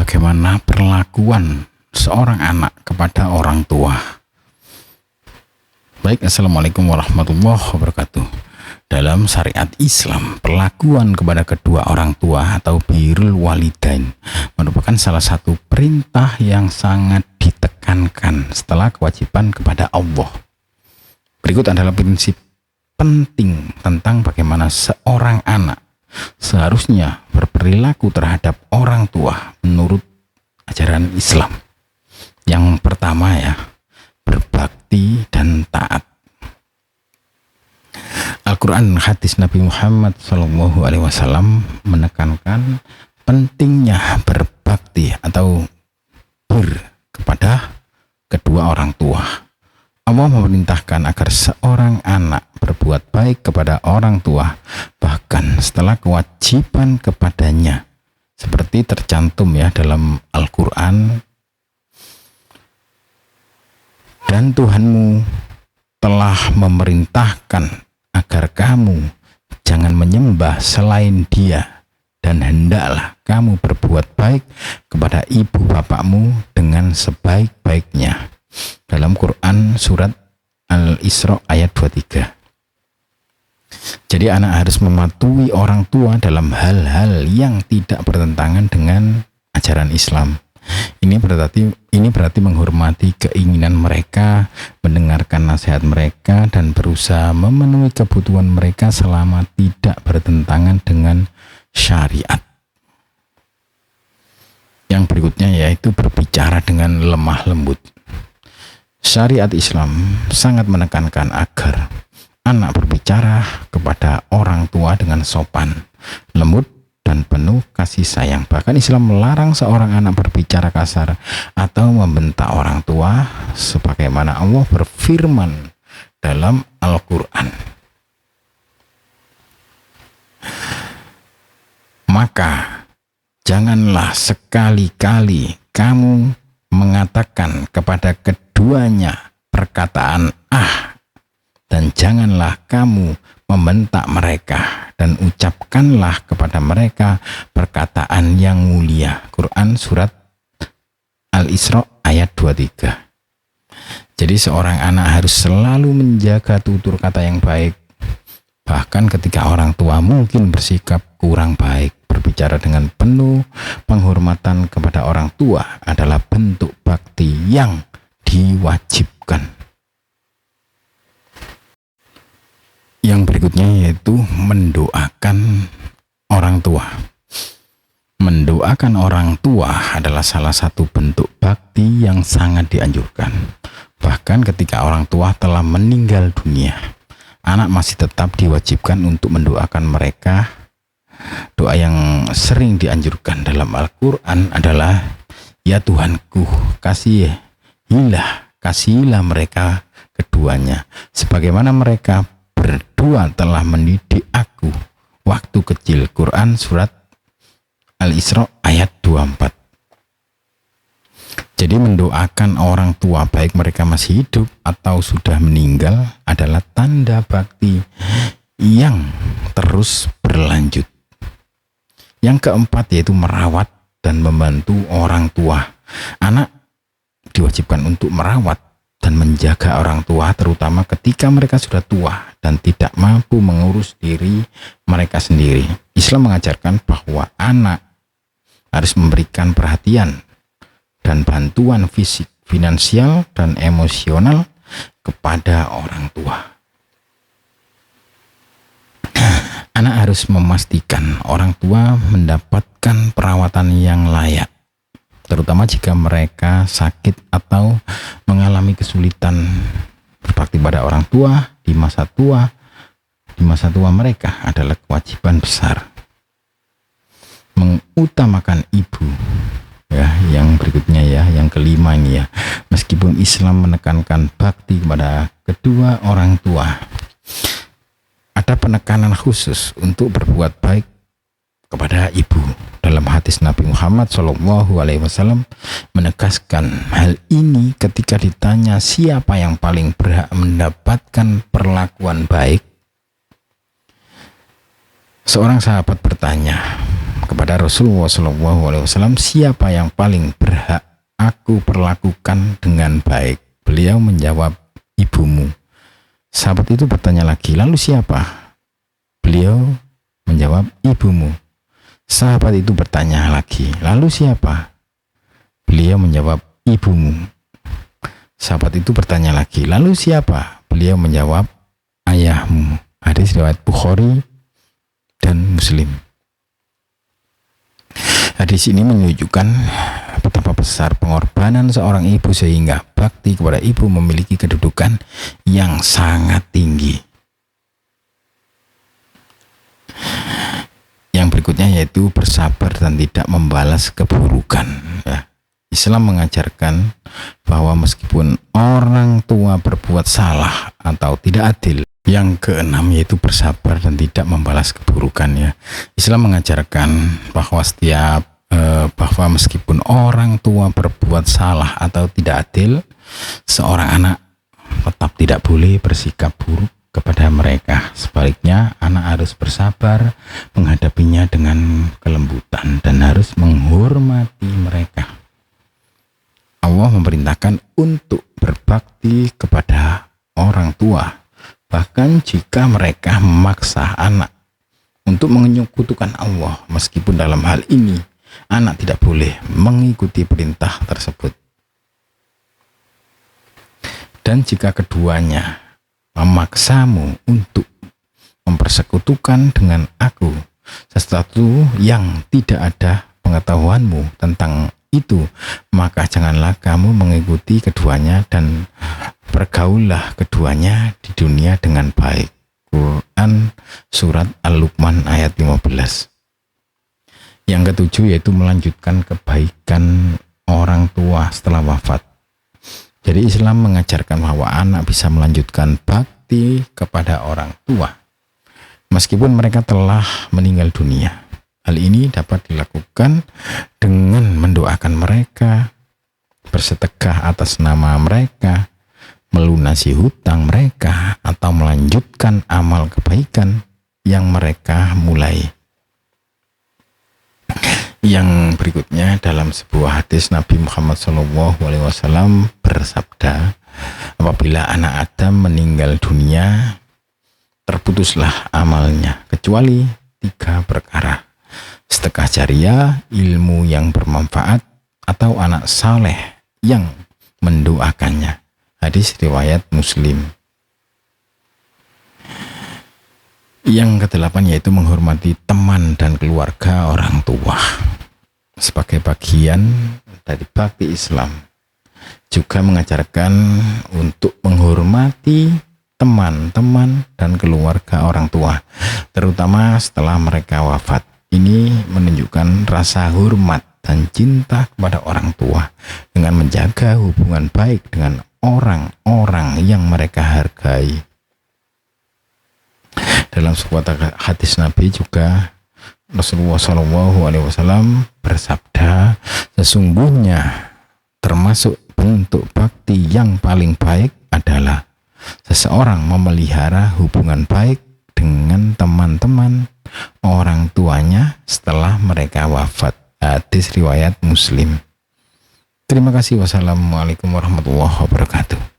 bagaimana perlakuan seorang anak kepada orang tua. Baik, assalamualaikum warahmatullahi wabarakatuh. Dalam syariat Islam, perlakuan kepada kedua orang tua atau birrul walidain merupakan salah satu perintah yang sangat ditekankan setelah kewajiban kepada Allah. Berikut adalah prinsip penting tentang bagaimana seorang anak seharusnya berperilaku terhadap orang tua menurut ajaran Islam. Yang pertama berbakti dan taat. Al-Quran hadis Nabi Muhammad SAW menekankan pentingnya berbakti atau kepada kedua orang tua. Allah memerintahkan agar seorang anak berbuat baik kepada orang tua bahkan setelah kewajiban kepadanya, seperti tercantum dalam Al-Quran. Dan Tuhanmu telah memerintahkan agar kamu jangan menyembah selain Dia, dan hendaklah kamu berbuat baik kepada ibu bapakmu dengan sebaik-baiknya. Dalam Quran surat Al-Isra ayat 23. Jadi anak harus mematuhi orang tua dalam hal-hal yang tidak bertentangan dengan ajaran Islam. Ini berarti menghormati keinginan mereka, mendengarkan nasihat mereka, dan berusaha memenuhi kebutuhan mereka selama tidak bertentangan dengan syariat. Yang berikutnya yaitu berbicara dengan lemah lembut. Syariat Islam sangat menekankan agar anak berbicara kepada orang tua dengan sopan, lembut, dan penuh kasih sayang. Bahkan Islam melarang seorang anak berbicara kasar atau membentak orang tua, sebagaimana Allah berfirman dalam Al-Quran. Maka janganlah sekali-kali kamu mengatakan kepada keduanya perkataan dan janganlah kamu membentak mereka, dan ucapkanlah kepada mereka perkataan yang mulia. Quran surat Al-Isra ayat 23. Jadi seorang anak harus selalu menjaga tutur kata yang baik, bahkan ketika orang tua mungkin bersikap kurang baik. Berbicara dengan penuh penghormatan kepada orang tua adalah bentuk bakti yang diwajibkan. Yang berikutnya yaitu mendoakan orang tua. Mendoakan orang tua adalah salah satu bentuk bakti yang sangat dianjurkan. Bahkan ketika orang tua telah meninggal dunia, anak masih tetap diwajibkan untuk mendoakan mereka. Doa yang sering dianjurkan dalam Al-Quran adalah, ya Tuhanku, kasihilah mereka keduanya, sebagaimana mereka berdua telah mendidik aku waktu kecil. Quran surat Al-Isra ayat 24. Jadi mendoakan orang tua baik mereka masih hidup atau sudah meninggal adalah tanda bakti yang terus berlanjut. Yang keempat yaitu merawat dan membantu orang tua. Anak diwajibkan untuk merawat dan menjaga orang tua, terutama ketika mereka sudah tua dan tidak mampu mengurus diri mereka sendiri. Islam mengajarkan bahwa anak harus memberikan perhatian dan bantuan fisik, finansial, dan emosional kepada orang tua. Anak harus memastikan orang tua mendapatkan perawatan yang layak, terutama jika mereka sakit atau mengalami kesulitan. Berbakti pada orang tua di masa tua mereka adalah kewajiban besar. Mengutamakan ibu, yang berikutnya yang kelima ini meskipun Islam menekankan bakti kepada kedua orang tua, ada penekanan khusus untuk berbuat baik kepada ibu. Dalam hadis Nabi Muhammad SAW menegaskan hal ini ketika ditanya siapa yang paling berhak mendapatkan perlakuan baik. Seorang sahabat bertanya, kepada Rasulullah SAW, siapa yang paling berhak aku perlakukan dengan baik? Beliau menjawab, ibumu. Sahabat itu bertanya lagi, lalu siapa? Beliau menjawab, ibumu. Sahabat itu bertanya lagi, lalu siapa? Beliau menjawab, ibumu. Sahabat itu bertanya lagi, lalu siapa? Beliau menjawab, ayahmu. Hadis riwayat Bukhari dan Muslim. Hadis ini menunjukkan betapa besar pengorbanan seorang ibu sehingga bakti kepada ibu memiliki kedudukan yang sangat tinggi. Yang berikutnya yaitu bersabar dan tidak membalas keburukan. Ya. Islam mengajarkan bahwa meskipun orang tua berbuat salah atau tidak adil, yang keenam yaitu bersabar dan tidak membalas keburukan. Ya. Islam mengajarkan bahwa meskipun orang tua berbuat salah atau tidak adil, seorang anak tetap tidak boleh bersikap buruk kepada mereka. Sebaliknya, anak harus bersabar menghadapinya dengan kelembutan dan harus menghormati mereka. Allah memerintahkan untuk berbakti kepada orang tua, bahkan jika mereka memaksa anak untuk menyekutukan Allah. Meskipun dalam hal ini anak tidak boleh mengikuti perintah tersebut. Dan jika keduanya memaksamu untuk mempersekutukan dengan aku sesuatu yang tidak ada pengetahuanmu tentang itu, maka janganlah kamu mengikuti keduanya dan bergaullah keduanya di dunia dengan baik. Quran surat Al-Luqman ayat 15. Yang ketujuh yaitu melanjutkan kebaikan orang tua setelah wafat. Jadi Islam mengajarkan bahwa anak bisa melanjutkan bakti kepada orang tua meskipun mereka telah meninggal dunia. Hal ini dapat dilakukan dengan mendoakan mereka, bersedekah atas nama mereka, melunasi hutang mereka, atau melanjutkan amal kebaikan yang mereka mulai. Yang berikutnya, dalam sebuah hadis Nabi Muhammad SAW bersabda, apabila anak Adam meninggal dunia, terputuslah amalnya kecuali 3 perkara: sedekah jariah, ilmu yang bermanfaat, atau anak saleh yang mendoakannya. Hadis riwayat Muslim. Yang ke-8 yaitu menghormati teman dan keluarga orang tua. Sebagai bagian dari bakti Islam, juga mengajarkan untuk menghormati teman-teman dan keluarga orang tua, terutama setelah mereka wafat. Ini menunjukkan rasa hormat dan cinta kepada orang tua dengan menjaga hubungan baik dengan orang-orang yang mereka hargai. Dalam sebuah hadis Nabi juga Rasulullah SAW bersabda, sesungguhnya termasuk bentuk bakti yang paling baik adalah seseorang memelihara hubungan baik dengan teman-teman orang tuanya setelah mereka wafat. Hadis riwayat Muslim. Terima kasih. Wassalamualaikum warahmatullahi wabarakatuh.